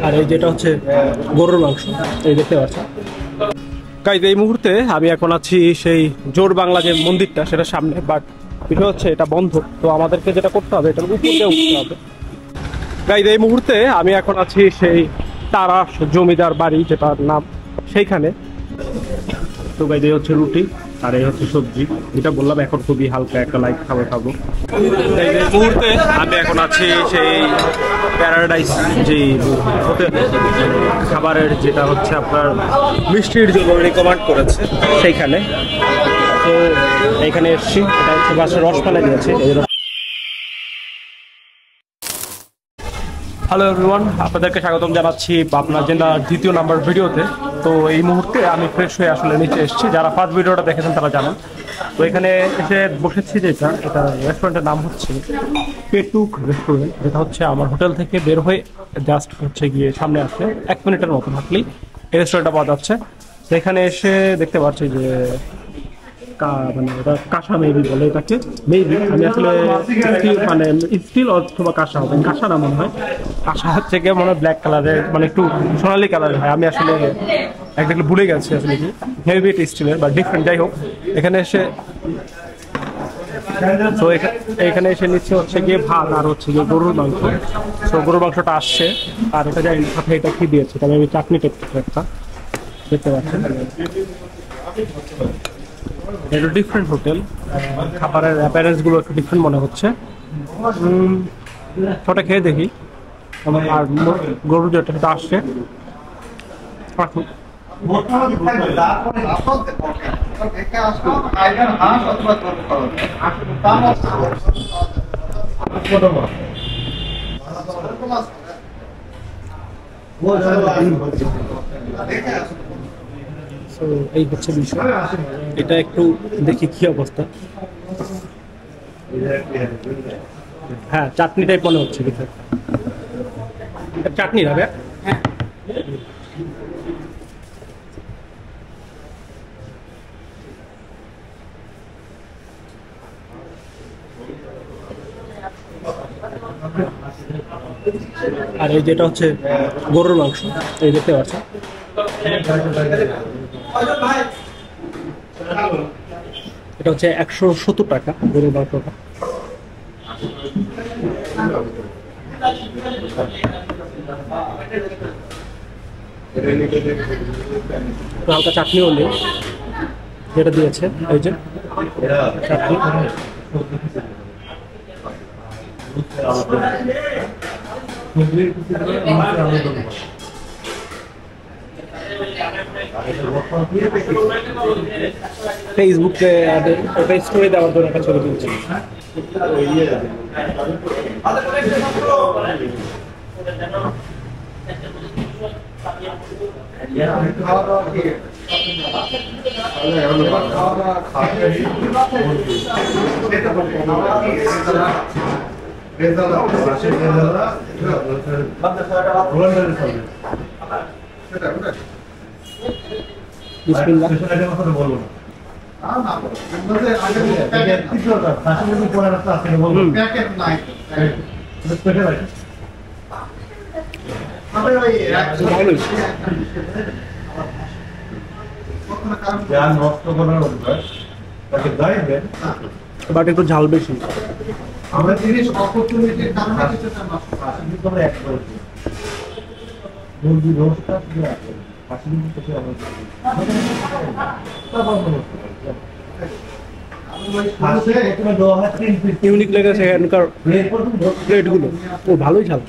আর এই যেটা হচ্ছে গরুর মাংস, এই দেখতে পাচ্ছেন গাইজ। এই মুহূর্তে আমি এখন আছি সেই জোর বাংলা যে মন্দিরটা সেটা সামনে, বাট বিষয় হচ্ছে এটা বন্ধ। তো আমাদেরকে যেটা করতে হবে এটার উপর দিয়ে উঠতে হবে গাইজ। এই মুহূর্তে আমি এখন আছি সেই তারাস জমিদার বাড়ি যেটার নাম, সেইখানে। তো গাইজ এই হচ্ছে রুটি আর এই হচ্ছে সবজি, যেটা বললাম এখন খুবই হালকা একটা লাইট খাবো। এই মুহূর্তে আমি এখন আছি সেই প্যারাডাইস যে হোটেল, খাবারের যেটা হচ্ছে আপনার মিষ্টির জন্য রিকমেন্ড করেছে সেইখানে। তো এইখানে এসছি, এটা হচ্ছে বাসের রসমালাই দিয়েছে। হ্যালো এভরিওয়ান, আপনাদেরকে স্বাগতম জানাচ্ছি আপনার জেলার দ্বিতীয় নাম্বার ভিডিওতে। তো এই মুহূর্তে আমি ফ্রেশ হয়ে আসলে নিচে এসেছি, যারা ফার্স্ট ভিডিওটা দেখেছেন তারা জানেন। তো এখানে এসে বসেছি, এটা রেস্টুরেন্টের নাম হচ্ছে পেটুক রেস্টুরেন্ট, যেটা হচ্ছে আমার হোটেল থেকে বের হয়ে জাস্ট হচ্ছে গিয়ে সামনে আসলে 1 মিনিটের মতো হাঁটলেই এই রেস্টুরেন্টটা পাওয়া যাচ্ছে। তো এখানে এসে দেখতে পাচ্ছি যে মানে এটা কাঁসা মেবি বলে এটাকে, মেবি আমি আসলে মানে স্টিল অথবা কাঁসা হবে, কাঁসা না মনে হয়। কাঁসা হচ্ছে গিয়ে মনে হয় ব্ল্যাক কালারের, মানে একটু সোনালি কালারের হয়। আমি আসলে একদিকে ভুলে গেছি আসলে কি, মেবি এটা স্টিলের বা ডিফারেন্ট। যাই হোক, এখানে এসে তো এখানে এসে নিচ্ছে হচ্ছে গিয়ে ভাত আর হচ্ছে গিয়ে গরুর মাংস। তো গরুর মাংসটা আসছে, আর এটা যাই সাথে এটা কি দিয়েছে, তবে আমি চাটনি টাইপের একটা দেখতে পাচ্ছেন। এটা ডিফারেন্ট হোটেল, খাবারের অ্যাপিয়ারেন্স গুলো একটু ডিফারেন্ট মনে হচ্ছে। ওটা খেয়ে দেখি। আর গরু যেটা আসছে এই হচ্ছে বিষয়। এটা একটু দেখি কি অবস্থা। হ্যাঁ, চাটনি টাইপ মনে হচ্ছে কিছু, চাটনি হবে। আর এই যেটা হচ্ছে গরুর মাংস, এই দেখতে পাচ্ছেন। এটা হচ্ছে 170 টাকা গরুর মাংসটা। হালকা চাটনিও নেই, যেটা দিয়েছে এই যে চাটনি। ফেসবুকে ওটা স্টোরি দেওয়ার জন্য একটা ছবি তুলছি। বাট একটু ঝাল বেশি। আমরা জিনিস অপরচুনিটির কারণে কিছুটা নষ্ট করে এক করেছি। মুরগি রোস্টটা কি আছে? আসলে কিছু আমরা ইউনিক লেগেছে এখানকার প্লেটগুলো, ও ভালোই ঝাল।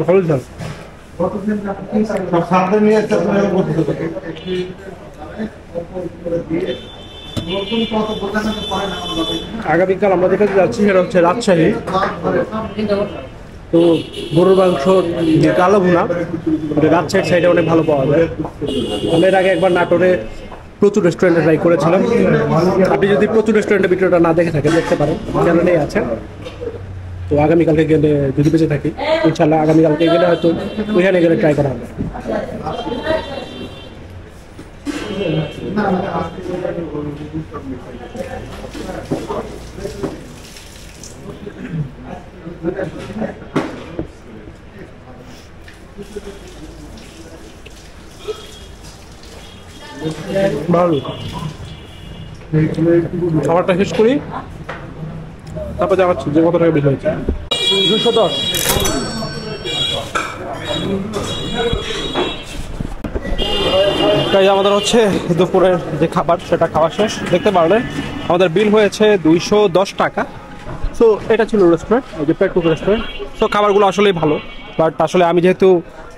ভালোই ঝাল। আগামীকাল আমরা যেখানে যাচ্ছি সেটা হচ্ছে রাজশাহী। তো গরুর মাংস যে কালো ভুনা, ওটা রাজশাহীর সাইডে অনেক ভালো পাওয়া যায়। আমি এর আগে একবার নাটোরে প্রচুর রেস্টুরেন্টে ট্রাই করেছিলাম। আপনি যদি প্রচুর রেস্টুরেন্টের ভিডিওটা না দেখে থাকেন, দেখতে পারেন, চ্যানেলেই আছে। তো আগামীকালকে গেলে যদি বেঁচে থাকি, ইনশাল্লাহ আগামীকালকে গেলে হয়তো ওইখানে গেলে ট্রাই করা হবে। ভালো খাবারটা শেষ করি, তারপর জানাচ্ছি যে কত টাকা বিল হয়েছে। 210। তাই আমাদের হচ্ছে দুপুরের যে খাবার সেটা খাওয়া শেষ, দেখতে পারলেন আমাদের বিল হয়েছে 210 টাকা। সো এটা ছিল রেস্টুরেন্ট, এই যে পেটুক রেস্টুরেন্ট। সো খাবারগুলো আসলেই ভালো, বাট আসলে আমি যেহেতু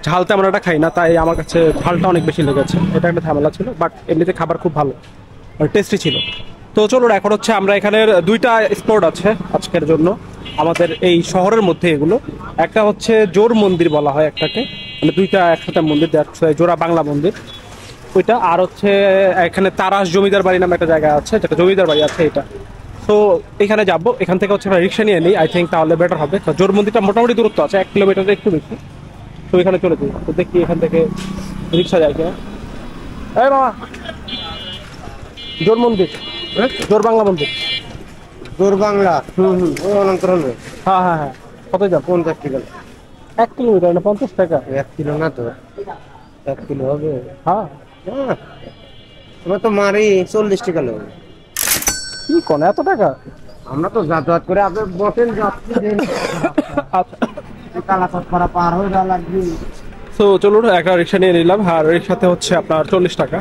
ঝাল তেমন একটা খাই না, তাই আমার কাছে ঝালটা অনেক বেশি লেগেছে, এটা একটা ঝামেলা ছিল। বাট এমনিতে খাবার খুব ভালো আর টেস্টি ছিল। তো চলুন, এখন হচ্ছে আমরা এখানের দুইটা স্পট আছে আজকের জন্য আমাদের এই শহরের মধ্যে। এগুলো একটা হচ্ছে জোর মন্দির বলা হয় একটাকে, মানে দুইটা একসাথে মন্দির, জোড়া বাংলা মন্দির ওইটা। আর হচ্ছে এখানে তারাস জমিদার বাড়ি নামে একটা জায়গা আছে, যেটা জমিদার বাড়ি আছে এটা। তো এখানে যাব, এখান থেকে হচ্ছে আমরা রিক্সা নিয়ে নিই, আই থিঙ্ক তাহলে বেটার হবে। তো জোর মন্দিরটা মোটামুটি দূরত্ব আছে 1 কিলোমিটারের একটু বেশি। তো এখানে চলে যাই, তো দেখি এখান থেকে রিক্সা যায় কিনা। এই বাবা, জোর মন্দির, জোর বাংলা মন্দির, জোর বাংলা। ওই অনন্তরণ। হ্যাঁ হ্যাঁ হ্যাঁ। কত যাব? 50 টাকা। 1 কিলোমিটার না 50 টাকা? 1 কিলো না তো, 1 কিলো হবে। হ্যাঁ আমরা তো মারি 40 টাকা লোক। কি কোন এত টাকা? আমরা তো যাতায়াত করে আপনি বসেন যাচ্ছি। আচ্ছা, কালাচাঁদ পাড়া পার হয়ে যাওয়া লাগবে। তো চলুন একটা রিক্সা নিয়ে নিলাম, আর রিক্সাতে হচ্ছে আপনার 40 টাকা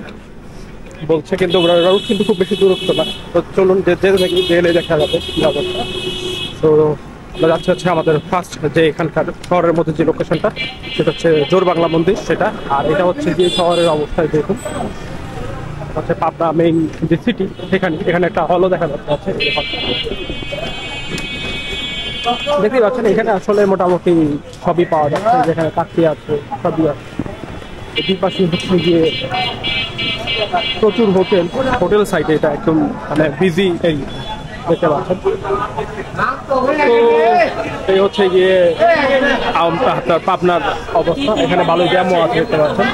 বলছে, কিন্তু রুট কিন্তু খুব বেশি দূরত্ব না। তো চলুন যেতে থাকি, গেলে দেখা যাবে কি অবস্থা। তো আমরা যাচ্ছি হচ্ছে আমাদের ফার্স্ট যে এখানকার শহরের মধ্যে যে লোকেশনটা, সেটা হচ্ছে জোর বাংলা মন্দির সেটা। আর এটা হচ্ছে যে শহরের অবস্থায় যেরকম হচ্ছে পাবনা মেইন যে সিটি, সেখানে এখানে একটা হলও দেখা যাচ্ছে আছে। দেখতেই পাচ্ছেন এখানে আসলে মোটামুটি সবই পাওয়া যাচ্ছে, যেখানে কাকি আছে সবই আছে। দুই পাশে হচ্ছে গিয়ে প্রচুর হোটেল সাইটে, এটা একদম মানে বিজি এরিয়া দেখতে পাচ্ছেন। তো এই হচ্ছে গিয়ে আপনার পাবনার অবস্থা, এখানে ভালো জ্যামও আছে দেখতে পাচ্ছেন।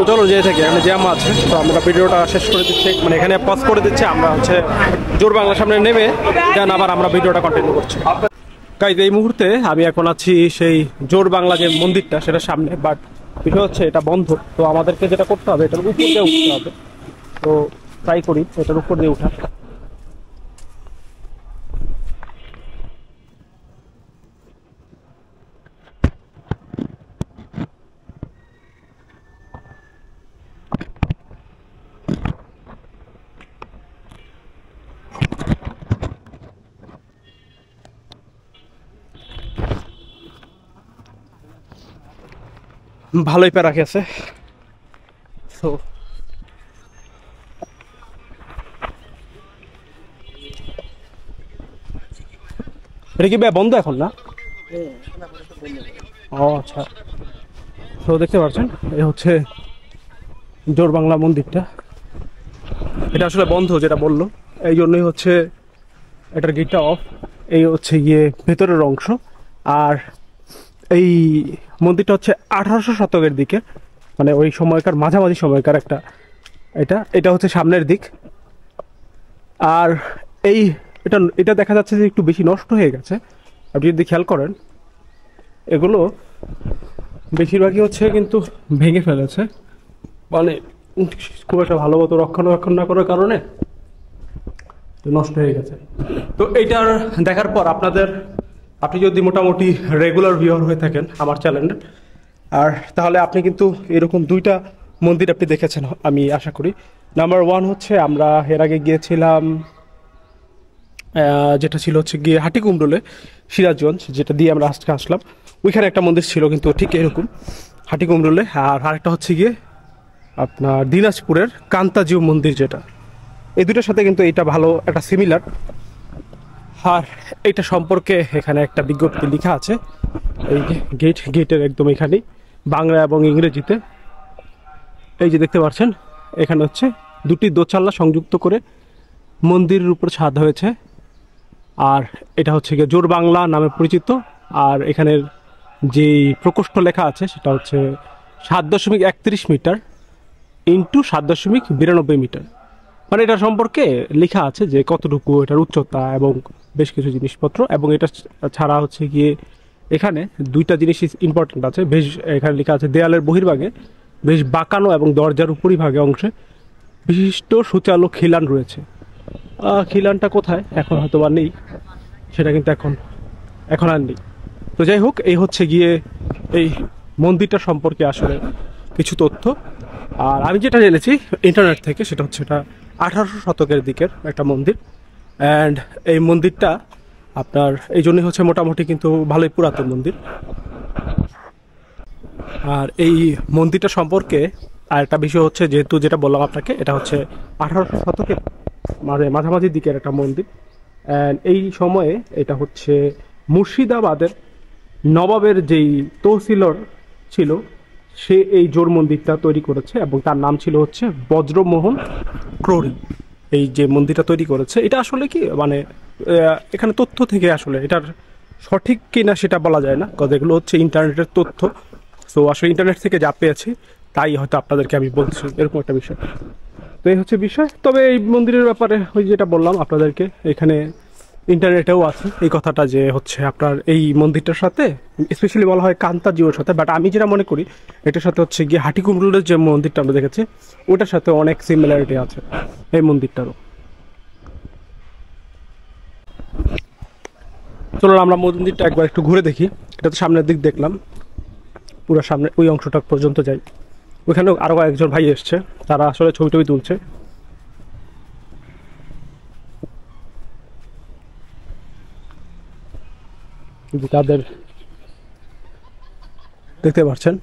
চলো যেয়ে থাকি, এখানে জ্যাম আছে। তো আমরা ভিডিওটা শেষ করে দিচ্ছি, মানে এখানে পজ করে দিচ্ছি। আমরা হচ্ছে জোর বাংলার সামনে নেমে দেন আবার আমরা ভিডিওটা কন্টিনিউ করছি। গাইজ এই মুহূর্তে আমি এখন আছি সেই জোর বাংলা যে মন্দিরটা সেটার সামনে, বাট বিষয় হচ্ছে এটা বন্ধ। তো আমাদেরকে যেটা করতে হবে, এটার উপর দিয়ে উঠতে হবে। তো ট্রাই করি এটার উপর দিয়ে উঠা। ভালোই প্যারা খেয়েছে। তো এটা কি বন্ধ এখন না? ও আচ্ছা। তো দেখতে পাচ্ছেন এ হচ্ছে জোর বাংলা মন্দিরটা, এটা আসলে বন্ধ যেটা বললো, এই জন্যই হচ্ছে এটার গেটটা অফ। এই হচ্ছে গিয়ে ভেতরের অংশ। আর এই মন্দিরটা হচ্ছে 1800 শতকের দিকে, মানে ওই সময়কার মাঝামাঝি সময়কার একটা এটা হচ্ছে সামনের দিক। আর এই এটা দেখা যাচ্ছে যে একটু বেশি নষ্ট হয়ে গেছে। আপনি যদি খেয়াল করেন, এগুলো বেশিরভাগই হচ্ছে কিন্তু ভেঙে ফেলেছে, মানে খুব একটা ভালো মতো রক্ষণাবেক্ষণ না করার কারণে নষ্ট হয়ে গেছে। তো এইটার দেখার পর আপনি যদি মোটামুটি রেগুলার ভিউয়ার হয়ে থাকেন আমার চ্যানেলে, আর তাহলে আপনি কিন্তু এরকম দুইটা মন্দির আপনি দেখেছেন আমি আশা করি। নাম্বার 1 হচ্ছে আমরা এর আগে গিয়েছিলাম যেটা ছিল হচ্ছে গিয়ে হাটিকুমরুলে, সিরাজগঞ্জ, যেটা দিয়ে আমরা আজকে আসলাম। ওইখানে একটা মন্দির ছিল কিন্তু ঠিক এরকম হাটিকুমরুলে। আর আরেকটা হচ্ছে গিয়ে আপনার দিনাজপুরের কান্তাজিউ মন্দির, যেটা এই দুটোর সাথে কিন্তু এটা ভালো একটা সিমিলার। আর এটা সম্পর্কে এখানে একটা বিজ্ঞপ্তি লেখা আছে, এই গেটের একদম এখানেই বাংলা এবং ইংরেজিতে। এই যে দেখতে পাচ্ছেন, এখানে হচ্ছে দুটি দোচাল্লা সংযুক্ত করে মন্দিরের উপর ছাদ হয়েছে। আর এটা হচ্ছে গিয়ে জোর বাংলা নামে পরিচিত। আর এখানের যে প্রকোষ্ঠ লেখা আছে সেটা হচ্ছে 7.31 মিটার ইন্টু 7.92 মিটার। মানে এটা সম্পর্কে লেখা আছে যে কতটুকু এটার উচ্চতা এবং বেশ কিছু জিনিসপত্র। এবং এটা ছাড়া হচ্ছে গিয়ে এখানে দুইটা জিনিস ইম্পর্টেন্ট আছে। বেশ এখানে লেখা আছে দেয়ালের বহির্ভাগে বেশ বাঁকানো এবং দরজার উপরিভাগে অংশে বিশিষ্ট সুচালো খিলান রয়েছে। খিলানটা কোথায় এখন হয়তো বা নেই, সেটা কিন্তু এখন আর নেই। তো যাই হোক, এই হচ্ছে গিয়ে এই মন্দিরটা সম্পর্কে আসলে কিছু তথ্য। আর আমি যেটা জেনেছি ইন্টারনেট থেকে, সেটা হচ্ছে এটা 1800 শতকের দিকের একটা মন্দির। অ্যান্ড এই মন্দিরটা আপনার এই জন্যই হচ্ছে মোটামুটি কিন্তু ভালোই পুরাতন মন্দির। আর এই মন্দিরটা সম্পর্কে আর একটা বিষয় হচ্ছে, যেহেতু যেটা বললাম আপনাকে, এটা হচ্ছে 1800 শতকের মানে মাঝামাঝি দিকের একটা মন্দির। অ্যান্ড এই সময়ে এটা হচ্ছে মুর্শিদাবাদের নবাবের যেই তহসিলর ছিল, সে এই জোর মন্দিরটা তৈরি করেছে এবং তার নাম ছিল হচ্ছে বজ্রমোহন ক্রোড়ি। এই যে মন্দিরটা তৈরি করেছে, এটা আসলে কি মানে এখানে তথ্য থেকে আসলে এটার সঠিক কিনা সেটা বলা যায় না, কারণ এগুলো হচ্ছে ইন্টারনেটের তথ্য। সো আসলে ইন্টারনেট থেকে যা পেয়েছি তাই হয়তো আপনাদেরকে আমি বলছি, এরকম একটা বিষয়। তো এই হচ্ছে বিষয়। তবে এই মন্দিরের ব্যাপারে ওই যেটা বললাম আপনাদেরকে, এখানে ইন্টারনেটেও আছে এই কথাটা যে হচ্ছে আপনার এই মন্দিরটার সাথে স্পেশালি বলা হয় কান্তাজিওর সাথে, বাট আমি যেটা মনে করি এটার সাথে হচ্ছে গিয়ে হাটিকুমরুলের যে মন্দিরটা আমরা দেখেছি ওটার সাথে অনেক সিমিলারিটি আছে এই মন্দিরটারও। চলুন আমরা মন্দিরটা একবার একটু ঘুরে দেখি। এটা তো সামনের দিক দেখলাম, পুরো সামনে ওই অংশটা পর্যন্ত যাই। ওইখানেও আরও একজন ভাই এসছে, তারা আসলে ছবি টবি তুলছে। তাদের দেখতে পাচ্ছেন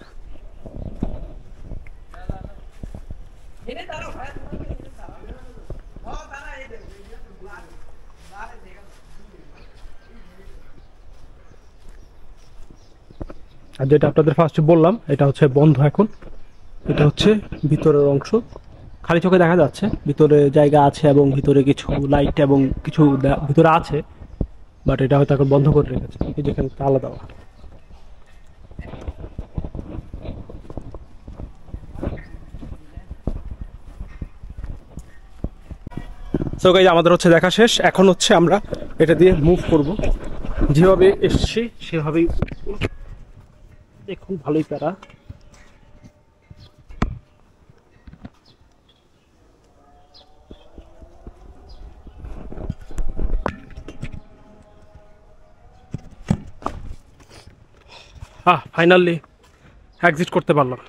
আর যেটা আপনাদের ফার্স্টে বললাম, এটা হচ্ছে বন্ধ এখন। এটা হচ্ছে ভিতরের অংশ, খালি চোখে দেখা যাচ্ছে ভিতরে জায়গা আছে এবং ভিতরে কিছু লাইট এবং কিছু ভিতরে আছে, বাট এটা হয়তো এখন বন্ধ করে রেখেছে। এই যেখানে তালা দেওয়া। সো গাইস, আমাদের হচ্ছে দেখা শেষ। এখন হচ্ছে আমরা এটা দিয়ে মুভ করব, যেভাবে এসছি সেভাবেই। দেখুন ভালোই প্যারা। ফাইনালি এক্সিট করতে পারলাম।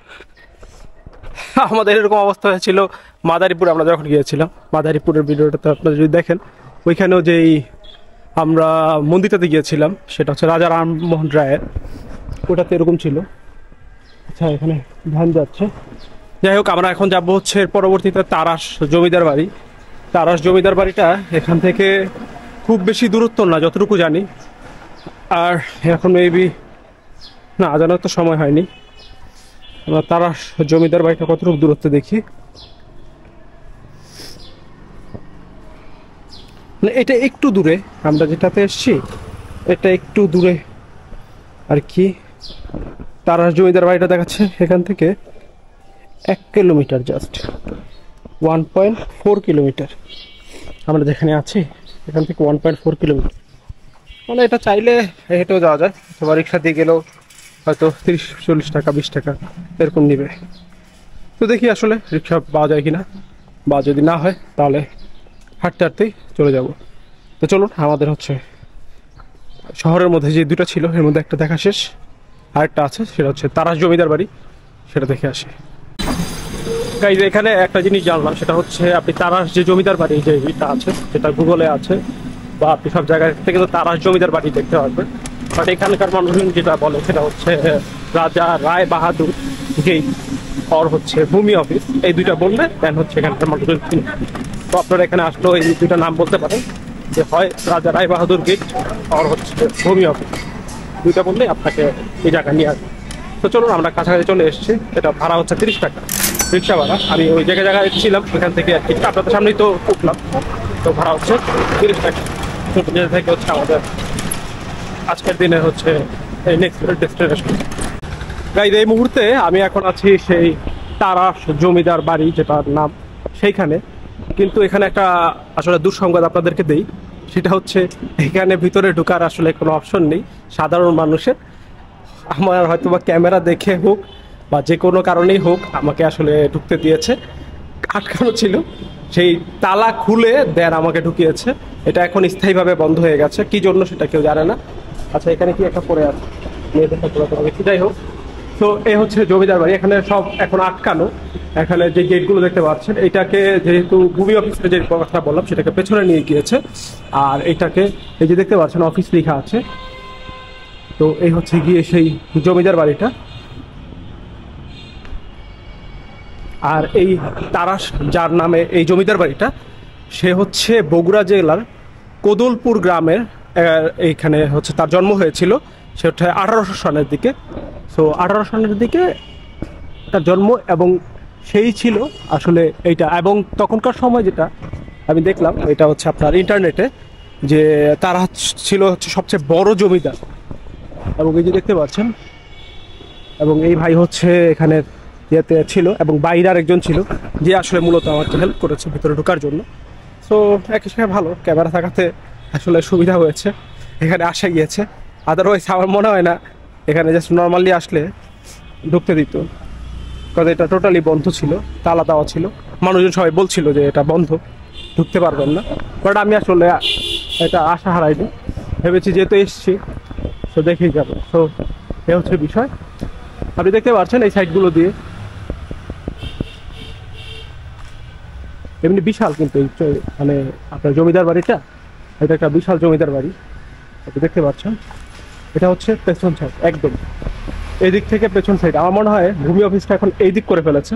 আমাদের এরকম অবস্থা হয়েছিল মাদারীপুর আমরা যখন গিয়েছিলাম। মাদারীপুরের ভিডিওটা তো আপনারা যদি দেখেন, ওইখানেও যেই আমরা মন্দিরটাতে গিয়েছিলাম সেটা হচ্ছে রাজা রামমোহন রায়ের, ওটাতে এরকম ছিল। আচ্ছা, এখানে ধান যাচ্ছে। যাই হোক, আমরা এখন যাবো হচ্ছে পরবর্তীতে তারাস জমিদার বাড়ি। তারাস জমিদার বাড়িটা এখান থেকে খুব বেশি দূরত্ব না যতটুকু জানি। আর এখন মেবি না, জানার তো সময় হয়নি। আমরা তারাস জমিদার বাড়িটা কতটুকু দূরত্বে দেখি। এটা একটু দূরে, আমরা যেটাতে এসছি এটা একটু দূরে আর কি। তারাস জমিদার বাড়িটা দেখাচ্ছে এখান থেকে 1 কিলোমিটার, জাস্ট 1.4 কিলোমিটার। আমরা যেখানে আছি এখান থেকে 1.4 কিলোমিটার। মানে এটা চাইলে হেঁটেও যাওয়া যায়, অথবা রিক্সা দিয়ে গেলেও হয়তো 30-40 টাকা 20 টাকা এরকম নেবে। তো দেখি আসলে রিক্সা পাওয়া যায় কিনা, বা যদি না হয় তাহলে হাঁটতে হাঁটতেই চলে যাব। তো চলুন, আমাদের হচ্ছে শহরের মধ্যে যে দুটো ছিল এর মধ্যে একটা দেখা শেষ, আরেকটা আছে সেটা হচ্ছে তারাস জমিদার বাড়ি, সেটা দেখে আসি। গাইজ, এখানে একটা জিনিস জানলাম, সেটা হচ্ছে আপনি তারাস যে জমিদার বাড়ি যে এটা আছে, যেটা গুগলে আছে বা আপনি সব জায়গায় থেকে তো তারাস জমিদার বাড়ি দেখতে পারবেন, বাট এখানকার মানুষজন যেটা বলে সেটা হচ্ছে রাজা রায় বাহাদুর গেট আর হচ্ছে ভূমি অফিস। এই দুইটা বললে দেন হচ্ছে এখানকার মানুষজন চিনে। তো আপনারা এখানে আসলেও এই দুইটা নাম বলতে পারেন, যে হয় রাজা রায় বাহাদুর গেট আর হচ্ছে ভূমি অফিস। দুইটা বললে আপনাকে এই জায়গা নিয়ে আসবে। তো চলুন, আমরা কাছাকাছি চলে এসেছি। এটা ভাড়া হচ্ছে 30 টাকা রিক্সা ভাড়া। আমি ওই জায়গায় ছিলাম, ওইখান থেকে আপনাদের সামনেই তো উঠলাম। তো ভাড়া হচ্ছে 30 টাকা। যেটা থেকে হচ্ছে আমাদের আজকের দিনে হচ্ছে এই নেক্সট ডেস্টিনেশন। গাইজ এই মুহূর্তে আমি এখন আছি সেই তারাস জমিদার বাড়ি যেটার নাম সেইখানে, কিন্তু এখানে একটা আসলে দুঃসংবাদ আপনাদেরকে দেই, সেটা হচ্ছে এখানে ভিতরে ঢোকার আসলে কোনো অপশন নেই সাধারণ মানুষের। আমার হয়তো বা ক্যামেরা দেখে হোক বা যে কোনো কারণেই হোক আমাকে আসলে ঢুকতে দিয়েছে, আটকানো ছিল, সেই তালা খুলে দেন আমাকে ঢুকিয়েছে। এটা এখন স্থায়ীভাবে বন্ধ হয়ে গেছে, কি জন্য সেটা কেউ জানে না। আচ্ছা এখানে কি একটা পড়ে আছে, যাই হোক। তো এই হচ্ছে জমিদার বাড়ি, এখানে সব এখন আটকানো। এখানে যে গেটগুলো দেখতে পাচ্ছেন, এটাকে যেহেতু ভূমি অফিসের যে কথা বললাম সেটাকে পেছনে নিয়ে গিয়েছে, আর এটাকে এই যে দেখতে পাচ্ছেন অফিস লেখা আছে। তো এই হচ্ছে গিয়ে সেই জমিদার বাড়িটা। আর এই তারাস যার নামে এই জমিদার বাড়িটা, সে হচ্ছে বগুড়া জেলার কোদলপুর গ্রামের, এইখানে হচ্ছে তার জন্ম হয়েছিল। সে হচ্ছে 1800 সনের দিকে, সো 1800 সনের দিকে তার জন্ম, এবং সেই ছিল আসলে এইটা। এবং তখনকার সময় যেটা আমি দেখলাম, এটা হচ্ছে আপনার ইন্টারনেটে, যে তারা ছিল হচ্ছে সবচেয়ে বড় জমিদার। এবং এই যে দেখতে পাচ্ছেন, এবং এই ভাই হচ্ছে এখানে ইয়েতে ছিল, এবং বাইরে আরেকজন ছিল যে আসলে মূলত আমাকে হেল্প করেছে ভিতরে ঢোকার জন্য। সো একই সঙ্গে ভালো ক্যামেরা থাকাতে আসলে সুবিধা হয়েছে, এখানে আসা গিয়েছে। আদারওয়াইজ আমার মনে হয় না এখানে জাস্ট নর্মালি আসলে ঢুকতে দিত, কারণ এটা টোটালি বন্ধ ছিল, তালা দেওয়া ছিল। মানুষজন সবাই বলছিল যে এটা বন্ধ, ঢুকতে পারবেন না। বাট আমি আসলে এটা আশা হারাইনি, ভেবেছি যেহেতু এসছি তো দেখেই যাবো। তো এ হচ্ছে বিষয়। আপনি দেখতে পাচ্ছেন এই সাইডগুলো দিয়ে এমনি বিশাল, কিন্তু মানে আপনার জমিদার বাড়িটা, এটা একটা বিশাল জমিদার বাড়ি। আপনি দেখতে পাচ্ছেন এটা হচ্ছে পেছন সাইড, একদম এই দিক থেকে পেছন সাইড। আমার মনে হয় ভূমি অফিসটা এখন এই দিক করে ফেলেছে।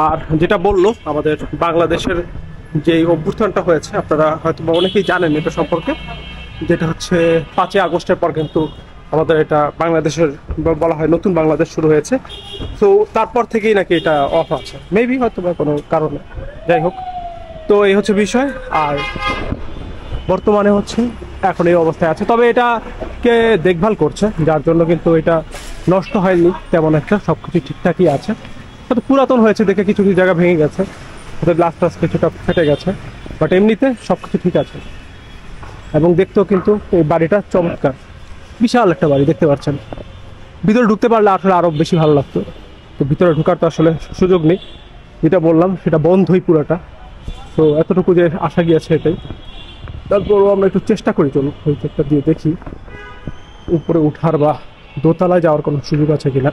আর যেটা বললো আমাদের বাংলাদেশের যে অভ্যুত্থানটা হয়েছে, আপনারা হয়তো অনেকেই জানেন এটা সম্পর্কে, যেটা হচ্ছে 5ই আগস্টের পর কিন্তু আমাদের এটা বাংলাদেশের বলা হয় নতুন বাংলাদেশ শুরু হয়েছে। তো তারপর থেকেই নাকি এটা অফ আছে, মেবি হয়তো বা কোনো কারণে, যাই হোক। তো এই হচ্ছে বিষয়। আর বর্তমানে হচ্ছে এখন এই অবস্থায় আছে, তবে এটাকে দেখভাল করছে, যার জন্য কিন্তু এটা নষ্ট হয়নি তেমন একটা, সব কিছু ঠিকঠাকই আছে। হয়তো পুরাতন হয়েছে দেখে কিছু কিছু জায়গা ভেঙে গেছে, হয়তো গ্লাস টাস কিছুটা ফেটে গেছে, বাট এমনিতে সব কিছু ঠিক আছে। এবং দেখতেও কিন্তু এই বাড়িটা চমৎকার, বিশাল একটা বাড়ি দেখতে পাচ্ছেন। ভিতরে ঢুকতে পারলে আসলে আরও বেশি ভালো লাগতো, তো ভিতরে ঢোকার তো আসলে সুযোগ নেই, যেটা বললাম সেটা বন্ধই পুরোটা। তো এতটুকু যে আসা গিয়েছে এটাই। তারপরও আমরা একটু চেষ্টা করি, চলুন ওই চেকটা দিয়ে দেখি উপরে উঠার বা দোতলায় যাওয়ার কোনো সুযোগ আছে কিনা।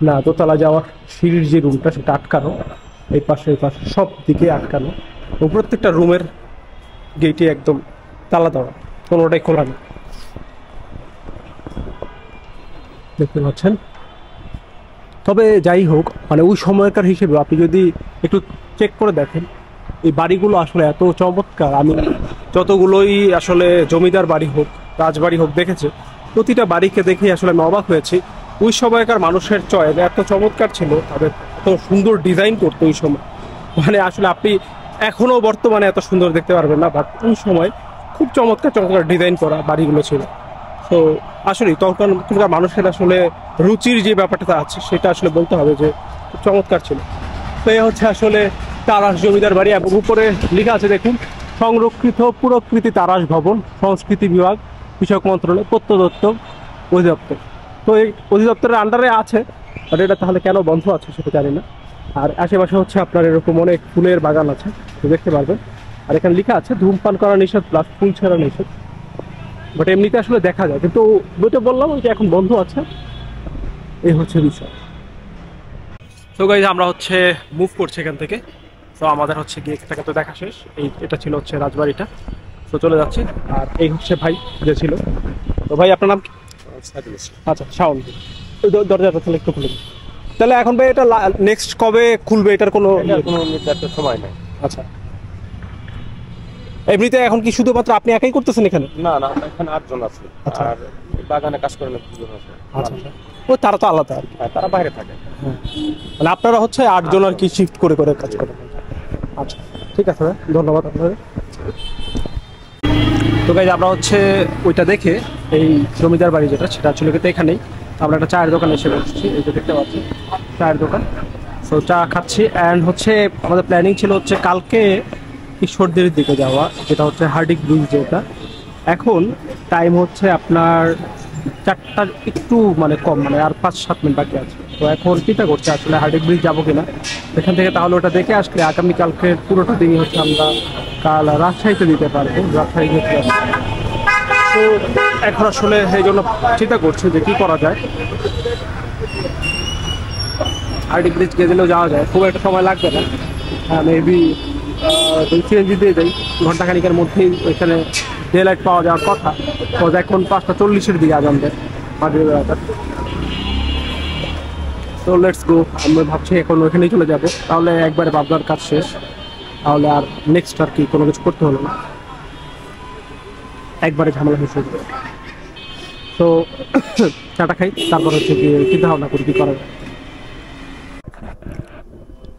না, দোতলা যাওয়ার সিঁড়ির যে রুমটা সেটা আটকানো, এই পাশে সব দিকে আটকানো, ও প্রত্যেকটা রুমের গেটে একদম তালা দেওয়া, কোনোটাই খোলা নেই, দেখতে পাচ্ছেন। তবে যাই হোক, মানে ওই সময়কার হিসেবে আপনি যদি একটু চেক করে দেখেন, এই বাড়িগুলো আসলে এত চমৎকার। আমি যতগুলোই আসলে জমিদার বাড়ি হোক, রাজবাড়ি হোক দেখেছি, প্রতিটা বাড়িকে দেখেই আসলে আমি অবাক হয়েছি। ওই সময়কার মানুষের চয়েস এত চমৎকার ছিল, তাদের এত সুন্দর ডিজাইন করতো ওই সময়, মানে আসলে আপনি এখনও বর্তমানে এত সুন্দর দেখতে পারবেন না, বাট ওই সময় খুব চমৎকার চমৎকার ডিজাইন করা বাড়িগুলো ছিল। তো আসলে তখনকার মানুষের আসলে রুচির যে ব্যাপারটা আছে সেটা আসলে বলতে হবে যে খুব চমৎকার ছিল। তো এই হচ্ছে আসলে তারাস জমিদার বাড়ি, এবং উপরে লেখা আছে দেখুন, সংরক্ষিত পুরকৃতি তারাস ভবন, সংস্কৃতি বিভাগ, কৃষক মন্ত্রণালয়, প্রত্নতত্ত্ব অধিদপ্তর। তো এই অধিদপ্তরের আন্ডারে আছে, বাট এটা তাহলে কেন বন্ধ আছে সেটা জানি না। আর আশেপাশে হচ্ছে আপনার এরকম অনেক ফুলের বাগান আছে, দেখতে পারবেন। আর এখানে লেখা আছে ধূমপান করা নিষেধ প্লাস ফুল ছেঁড়া নিষেধ, বাট এমনিতে আসলে দেখা যায়, কিন্তু বইটা বললাম যে এখন বন্ধ আছে, এই হচ্ছে বিষয়। তো গাইজ আমরা হচ্ছে মুভ করছি এখান থেকে। তো আমাদের হচ্ছে গিয়ে থেকে তো দেখা শেষ, এটা ছিল হচ্ছে রাজবাড়িটা। তো চলে যাচ্ছি। আর এই হচ্ছে ভাই যে ছিল। তো ভাই আপনার নাম কি? আচ্ছা, শাওন। দরজাটা তাহলে একটু খুলে দিন। তাহলে এখন ভাই এটা নেক্সট কবে খুলবে এটার কোনো নির্দিষ্ট সময় নেই। আচ্ছা, এমনিতে এখন কি শুধুমাত্র আপনি একাই করতেছেন এখানে? না না, এখানে 8 জন আছে। আর বাগানে কাজ করেন 2 জন আছে। আচ্ছা, ও তারা তো আলাদা আর কি। হ্যাঁ, তারা বাইরে থাকে। মানে আপনারা হচ্ছে 8 জন আর কি শিফট করে করে কাজ করেন। আচ্ছা, ঠিক আছে, ধন্যবাদ আপনাদের। তো গাইজ আমরা হচ্ছে ওইটা দেখে এই জমিদার বাড়ি যেটা সেটা ছিল কিন্তু এখানেই আমরা একটা চায়ের দোকানে এসে বসছি, এই যে দেখতে পাচ্ছি চায়ের দোকান। তো চা খাচ্ছি অ্যান্ড হচ্ছে আমাদের প্ল্যানিং ছিল হচ্ছে কালকে ঈশ্বরদীর দিকে যাওয়া, যেটা হচ্ছে হার্ডিক ব্রিজ যেটা। এখন টাইম হচ্ছে আপনার 4টার একটু মানে কম, মানে আর 5-7 মিনিট বাকি আছে। তো এখন চিন্তা করছে আসলে হার্ডিক ব্রিজ যাবো কিনা এখান থেকে, তাহলে ওটা দেখে আসলে আগামীকালকে পুরোটা দিনই হচ্ছে আমরা কাল রাজশাহীতে দিতে পারবো, রাজশাহী যেতে পারবো। তো এখন আসলে এই জন্য চিন্তা করছি যে কী করা যায়। হার্ডিক ব্রিজ গিয়ে দিলেও যাওয়া যায়, খুব একটা সময় লাগবে না, মেবি সিএনজি দিয়ে যাই ঘন্টাখানিকের মধ্যেই ওইখানে ডে লাইট পাওয়া যাওয়ার কথা। তো এখন 5:40-এর দিকে আজান দেয় মাঝে বেলাটা। তো লেটস গো, আমি ভাবছি এখন ওইখানেই চলে যাবো, তাহলে একবারে পাবনার কাজ শেষ, তাহলে আর নেক্সট আর কি কোনো কিছু করতে হলো না, একবারে ঝামেলা শেষ হয়ে যাবে। তো চাটা খাই, তারপর হচ্ছে কি চিন্তা ভাবনা করি কী করা যায়।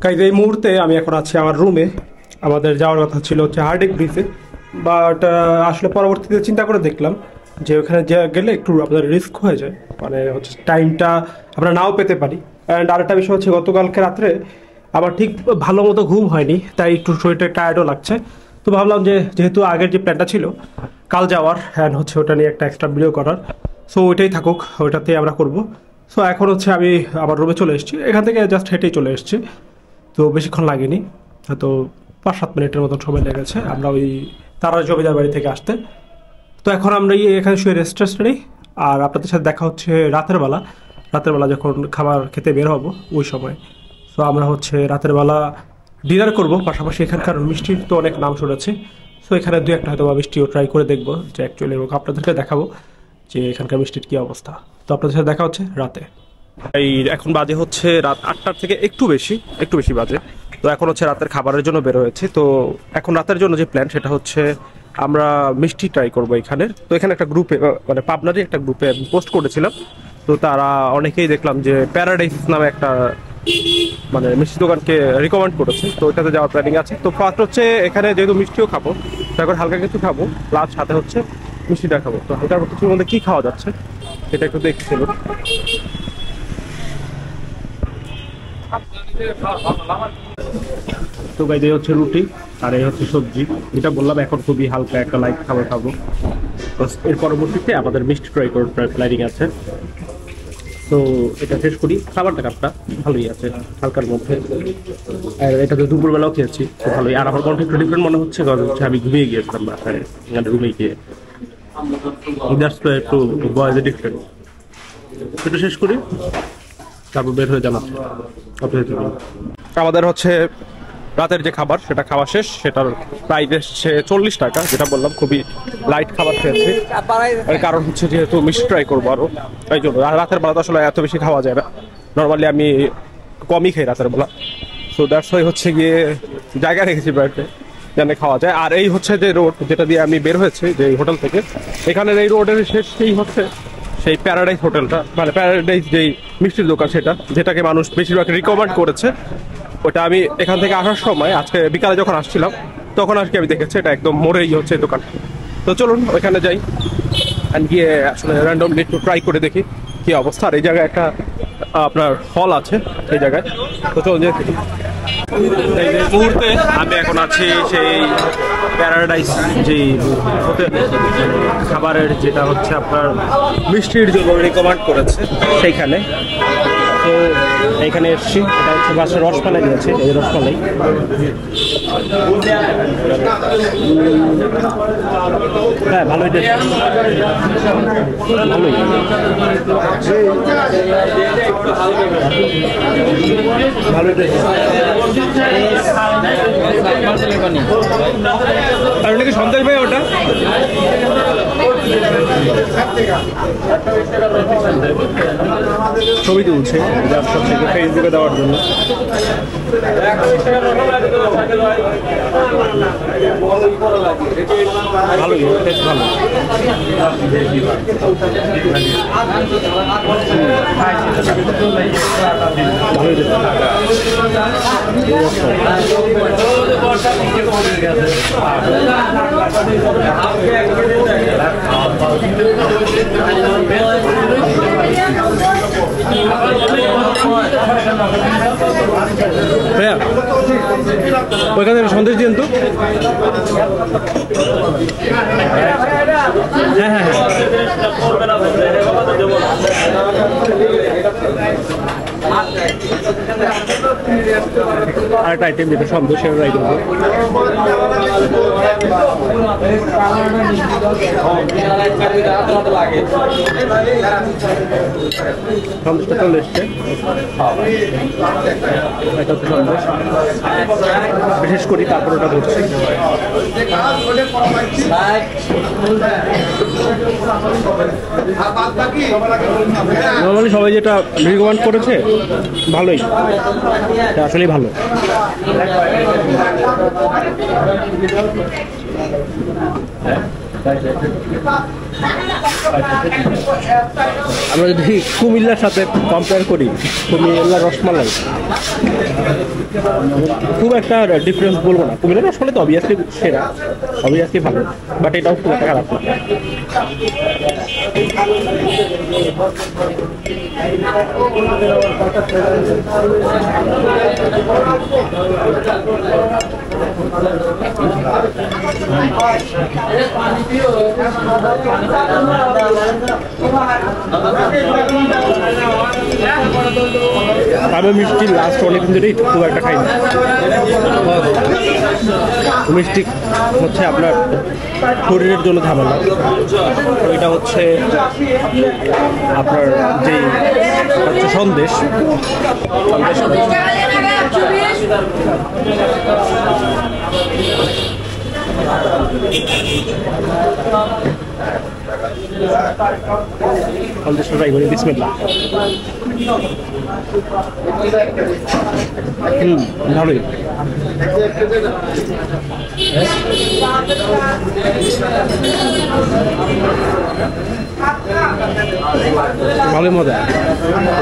গাইজ এই মুহূর্তে আমি এখন আছি আমার রুমে। আমাদের যাওয়ার কথা ছিল হচ্ছে হার্ডিক ব্রিজে, বাট আসলে পরবর্তীতে চিন্তা করে দেখলাম যে ওখানে গেলে একটু আপনাদের রিস্ক হয়ে যায়, মানে হচ্ছে টাইমটা আমরা নাও পেতে পারি। অ্যান্ড আরেকটা বিষয় হচ্ছে গতকালকে রাত্রে আমার ঠিক ভালো মতো ঘুম হয়নি, তাই একটু শরীরটা টায়ার্ডও লাগছে। তো ভাবলাম যে যেহেতু আগের যে প্ল্যানটা ছিল কাল যাওয়ার অ্যান্ড হচ্ছে ওটা নিয়ে একটা এক্সট্রা ভিডিও করার, সো ওইটাই থাকুক, ওইটাতেই আমরা করব। সো এখন হচ্ছে আমি আমার রুমে চলে এসেছি, এখান থেকে জাস্ট হেঁটেই চলে এসেছি, তো বেশিক্ষণ লাগেনি, হয়তো 5-7 মিনিটের মতন সময় লেগেছে আমরা ওই তারা জমিদার বাড়ি থেকে আসতে। তো এখন আমরা এখানে শুয়ে রেস্ট নিই, আর আপনাদের সাথে দেখা হচ্ছে রাতের বেলা যখন খাবার খেতে বের হব ওই সময়। সো আমরা হচ্ছে রাতের বেলা ডিনার করব, পাশাপাশি এখানকার মিষ্টির তো অনেক নাম শুনেছি, সো এখানে 2-1টা হয়তো বা মিষ্টিও ট্রাই করে দেখবো যে অ্যাকচুয়ালি, এবং আপনাদেরকে দেখাবো যে এখানকার মিষ্টির কী অবস্থা। তো আপনাদের সাথে দেখা হচ্ছে রাতে। এই এখন বাজে হচ্ছে রাত 8টার থেকে একটু বেশি বাজে। তো এখন হচ্ছে রাতের খাবারের জন্য বের হয়েছে। তো এখন রাতের জন্য যে প্ল্যান সেটা হচ্ছে আমরা মিষ্টি ট্রাই করবো এখানে। তো এখানে একটা গ্রুপে, মানে পাবনারই একটা গ্রুপে আমি পোস্ট করেছিলাম, তো তারা অনেকেই দেখলাম যে প্যারাডাইস নামে একটা মানে মিষ্টি দোকানকে রিকমেন্ড করেছে, তো ওইটাতে যাওয়ার প্ল্যানিং আছে। তো ফার্স্ট হচ্ছে এখানে যেহেতু মিষ্টিও খাবো, তারপর হালকা কিছু খাবো, প্লাস সাথে হচ্ছে মিষ্টিটা খাবো। তো হালকার কিছুর মধ্যে কী খাওয়া যাচ্ছে সেটা একটু দেখছিল। তো গাইজ এই হচ্ছে রুটি আর এই হচ্ছে সবজি, যেটা বললাম এখন খুবই হালকা একটা লাইট খাবার খাবো। এর পরবর্তীতে আমাদের মিষ্টি ট্রাই করার প্ল্যানিং আছে। তো এটা শেষ করি, খাবারটা কাপটা ভালোই আছে হালকার মধ্যে, আর এটা তো দুপুরবেলাও খেয়েছি, তো ভালোই। আর আমার কণ্ঠ একটু ডিফারেন্ট মনে হচ্ছে, কারণ হচ্ছে আমি ঘুমিয়ে গিয়েছিলাম বাসায়, রুমে গিয়ে, একটু বয়েজে ডিফারেন্ট। এটা শেষ করি, তারপর বের হয়ে জানাচ্ছি। আমাদের হচ্ছে রাতের যে খাবার সেটা খাওয়া শেষ, সেটার প্রাইস এসছে 40 টাকা, যেটা বললাম খুবই লাইট খাবার খেয়েছি। কারণ হচ্ছে যেহেতু মিষ্টি ট্রাই করবো আরো, তাই জন্য। আর রাতের বেলা তো আসলে এত বেশি খাওয়া যায় না, নর্মালি আমি কমই খাই রাতের বেলা। সো দ্যাটস ওয়াই হচ্ছে গিয়ে জায়গা রেখেছি বাড়িতে যেন খাওয়া যায়। আর এই হচ্ছে যে রোড যেটা দিয়ে আমি বের হয়েছি যে হোটেল থেকে, এখানের এই রোডের শেষেই হচ্ছে সেই প্যারাডাইস হোটেলটা, মানে প্যারাডাইস যেই মিষ্টির দোকান সেটা, যেটাকে মানুষ বেশিরভাগ রিকমেন্ড করেছে। ওটা আমি এখান থেকে আসার সময় আজকে বিকালে যখন আসছিলাম তখন আর কি আমি দেখেছি, এটা একদম মোড়েই হচ্ছে দোকান। তো চলুন ওইখানে যাই, গিয়ে আসলে র্যান্ডমলি একটু ট্রাই করে দেখি কি অবস্থা। আর এই জায়গায় একটা আপনার হল আছে এই জায়গায়, তো চলুন যে এই যে মুহূর্তে আমি এখন আছি সেই প্যারাডাইস যেই হোটেল, খাবারের যেটা হচ্ছে আপনার মিষ্টির জন্য রিকমেন্ড করেছে সেইখানে। তো এইখানে এসছি, এটা হচ্ছে বাসের রসমালাই দিয়েছে, এই রসমালাই হ্যাঁ ভালোই টেস্ট, ভালোই ভালোই টেস্ট। আর ওটা কি সন্দেশ ভাই? ওটা ছবি তুলছে ফেসবুকে দেওয়ার জন্য। ভালোই টেস্ট, ভালো। ভালোই ভাইয়া ওইখানে সন্দেশ দিন তো। হ্যাঁ হ্যাঁ আরেকটা আইটেম যেটা সন্দেশ সেটা ট্রাই করবো। সন্দেশটা চলে এসছে, এটা হচ্ছে সন্দেশ। বিশেষ করি তারপর ওটা ধরছি। নর্মালি সবাই যেটা রিকমেন্ড করেছে ভালোই, আসলেই ভালো। আমরা যদি কুমিল্লার সাথে কম্পেয়ার করি, কুমিল্লার রসমালাই খুব একটা ডিফারেন্স বলবো না। কুমিল্লার রসমালাই তো অবভিয়াসলি সেরা, অবভিয়াসলি ভালো, বাট এটাও খুব একটা খারাপ না। আমি মিষ্টি লাস্ট অনেকদিন ধরেই খুব একটা খাই না। মিষ্টি হচ্ছে আপনার শরীরের জন্য ঝামেলা। এটা হচ্ছে আপনার যেই হচ্ছে সন্দেশ, সন্দেশটা ট্রাই করি। বিসমিল্লাহ। ভালোই। ভালোই মজা,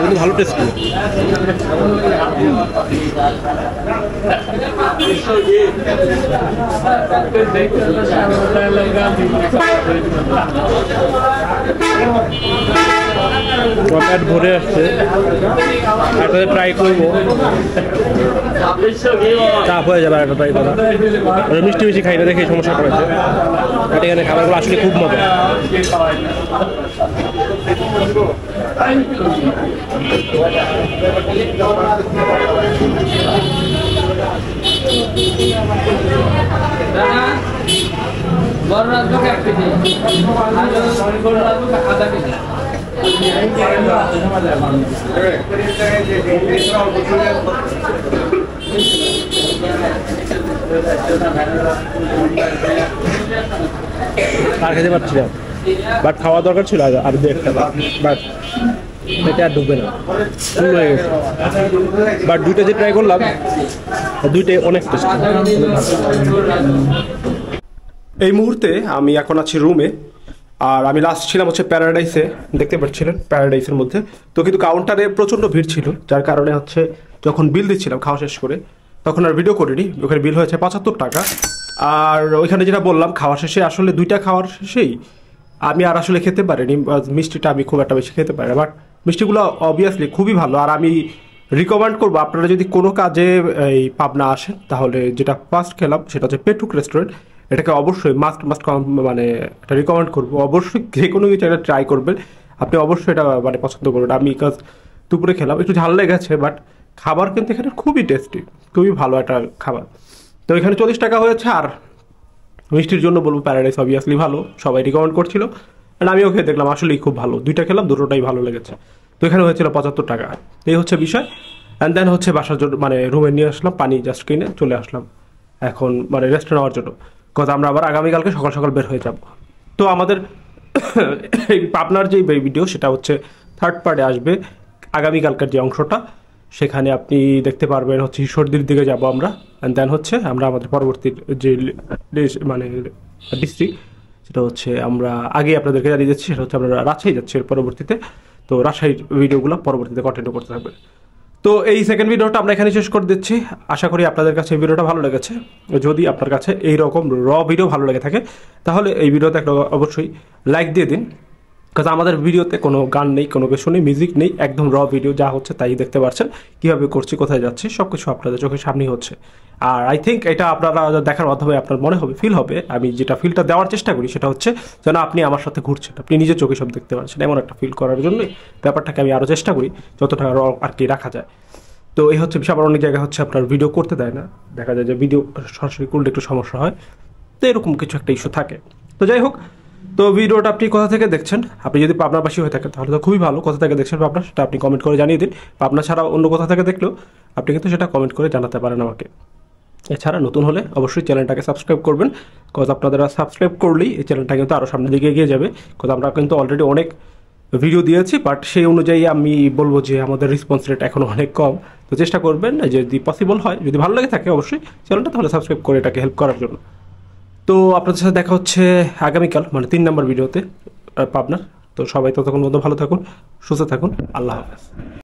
কিন্তু ভালো টেস্ট। পেট ভরে আসছে, একটা ট্রাই করবো, চাপ হয়ে যাবে একটা ট্রাই করা। মিষ্টি বেশি খাই না দেখে সমস্যা করেছে। এখানে খাবারগুলো আসলে খুব মজা। বড় রাজভোগ 1 কেজি, বড় রাজভোগ আধা কেজি। আর খেতে পারছি না, বাট খাওয়া দরকার ছিল আর দু একটা, বাট এটা আর ঢুকবে না, ফুল হয়ে গেছে। বাট দুইটা যে ট্রাই করলাম দুইটাই অনেক টেস্ট। এই মুহূর্তে আমি এখন আছি রুমে, আর আমি লাস্ট ছিলাম হচ্ছে প্যারাডাইসে, দেখতে পাচ্ছিলেন প্যারাডাইসের মধ্যে। তো কিন্তু কাউন্টারে প্রচণ্ড ভিড় ছিল, যার কারণে হচ্ছে যখন বিল দিচ্ছিলাম খাওয়া শেষ করে, তখন আর ভিডিও করিনি। ওখানে বিল হয়েছে 75 টাকা। আর ওইখানে যেটা বললাম খাওয়া শেষে আসলে দুইটা খাওয়ার শেষেই আমি আর আসলে খেতে পারিনি। মিষ্টিটা আমি খুব একটা বেশি খেতে পারি না, বাট মিষ্টিগুলো অবভিয়াসলি খুবই ভালো। আর আমি রিকমেন্ড করবো আপনারা যদি কোনো কাজে এই পাবনা আসেন, তাহলে যেটা ফার্স্ট খেলাম সেটা হচ্ছে পেটুক রেস্টুরেন্ট। এটাকে অবশ্যই মাস্ট মানে এটা রিকমেন্ড করবো। অবশ্যই যে কোনো কিছু একটা ট্রাই করবেন, আপনি অবশ্যই এটা মানে পছন্দ করবেন। আমি কাজ দুপুরে খেলাম, একটু ঝাল লেগেছে, বাট খাবার কিন্তু এখানে খুবই টেস্টি, খুবই ভালো একটা খাবার। তো এখানে 40 টাকা হয়েছে। আর মিষ্টির জন্য বলবো প্যারাডাইস অবভিয়াসলি ভালো, সবাই রিকমেন্ড করছিল, আর আমিও খেয়ে দেখলাম আসলেই খুব ভালো। দুইটা খেলাম, দুটোটাই ভালো লেগেছে। তো এখানে হয়েছিল 75 টাকা, এই হচ্ছে বিষয়। অ্যান্ড দেন হচ্ছে বাসার জন্য মানে রুমে নিয়ে আসলাম, পানি জাস্ট কিনে চলে আসলাম এখন মানে রেস্ট নেওয়ার জন্য। কথা আমরা আবার আগামীকালকে সকাল সকাল বের হয়ে যাব। তো আমাদের এই পাবনার যে ভিডিও সেটা হচ্ছে থার্ড পার্টে আসবে আগামীকালকার যে অংশটা, সেখানে আপনি দেখতে পারবেন হচ্ছে ঈশ্বরদীর দিকে যাব আমরা। অ্যান্ড দেন হচ্ছে আমরা আমাদের পরবর্তী যে মানে ডিস্ট্রিক্ট, সেটা হচ্ছে আমরা আগে আপনাদেরকে জানিয়ে যাচ্ছি, সেটা হচ্ছে আমরা রাজশাহী যাচ্ছি এর পরবর্তীতে। তো রাজশাহীর ভিডিওগুলো পরবর্তীতে কন্টিনিউ করতে থাকবে। তো এই সেকেন্ড ভিডিওটা আমরা এখানে শেষ করে দিচ্ছি। আশা করি আপনাদের কাছে এই ভিডিওটা ভালো লেগেছে। যদি আপনার কাছে এইরকম র ভিডিও ভালো লেগে থাকে তাহলে এই ভিডিওতে একটা অবশ্যই লাইক দিয়ে দিন। কারণ আমাদের ভিডিওতে কোনো গান নেই, কোনো কিছু নেই, মিউজিক নেই, একদম র ভিডিও, যা হচ্ছে তাই দেখতে পাচ্ছেন, কীভাবে করছি, কোথায় যাচ্ছি, সব কিছু আপনাদের চোখের সামনেই হচ্ছে। আর আই থিঙ্ক এটা আপনারা দেখার মাধ্যমে আপনার মনে হবে, ফিল হবে, আমি যেটা ফিলটা দেওয়ার চেষ্টা করি সেটা হচ্ছে যেন আপনি আমার সাথে ঘুরছেন, আপনি নিজের চোখে সব দেখতে পাচ্ছেন, এমন একটা ফিল করার জন্যই ব্যাপারটাকে আমি আরও চেষ্টা করি যতটা র আর কি রাখা যায়। তো এই হচ্ছে বিষয়। আবার অনেক জায়গায় হচ্ছে আপনার ভিডিও করতে দেয় না, দেখা যায় যে ভিডিও সরাসরি করলে একটু সমস্যা হয়, তো এরকম কিছু একটা ইস্যু থাকে। তো যাই হোক, তো ভিডিওটা আপনি কোথা থেকে দেখছেন, আপনি যদি পাবনাবাসী হয়ে থাকেন তাহলে তো খুবই ভালো। কোথা থেকে দেখছেন পাবনা সেটা আপনি কমেন্ট করে জানিয়ে দিন। পাবনা ছাড়া অন্য কোথা থেকে দেখলেও আপনি কিন্তু সেটা কমেন্ট করে জানাতে পারেন আমাকে। এছাড়া নতুন হলে অবশ্যই চ্যানেলটাকে সাবস্ক্রাইব করবেন, কজ আপনারা সাবস্ক্রাইব করলেই এই চ্যানেলটা কিন্তু আরও সামনের দিকে এগিয়ে যাবে। কজ আমরা কিন্তু অলরেডি অনেক ভিডিও দিয়েছি, বাট সেই অনুযায়ী আমি বলবো যে আমাদের রেসপন্স রেট এখনও অনেক কম। তো চেষ্টা করবেন যদি পসিবল হয়, যদি ভালো লাগে থাকে অবশ্যই চ্যানেলটা তাহলে সাবস্ক্রাইব করে এটাকে হেল্প করার জন্য। তো আপনাদের সাথে দেখা হচ্ছে আগামীকাল, মানে 3 নম্বর ভিডিওতে পাবনার। তো সবাই ততক্ষণ মতো ভালো থাকুন, সুস্থ থাকুন, আল্লাহ হাফেজ।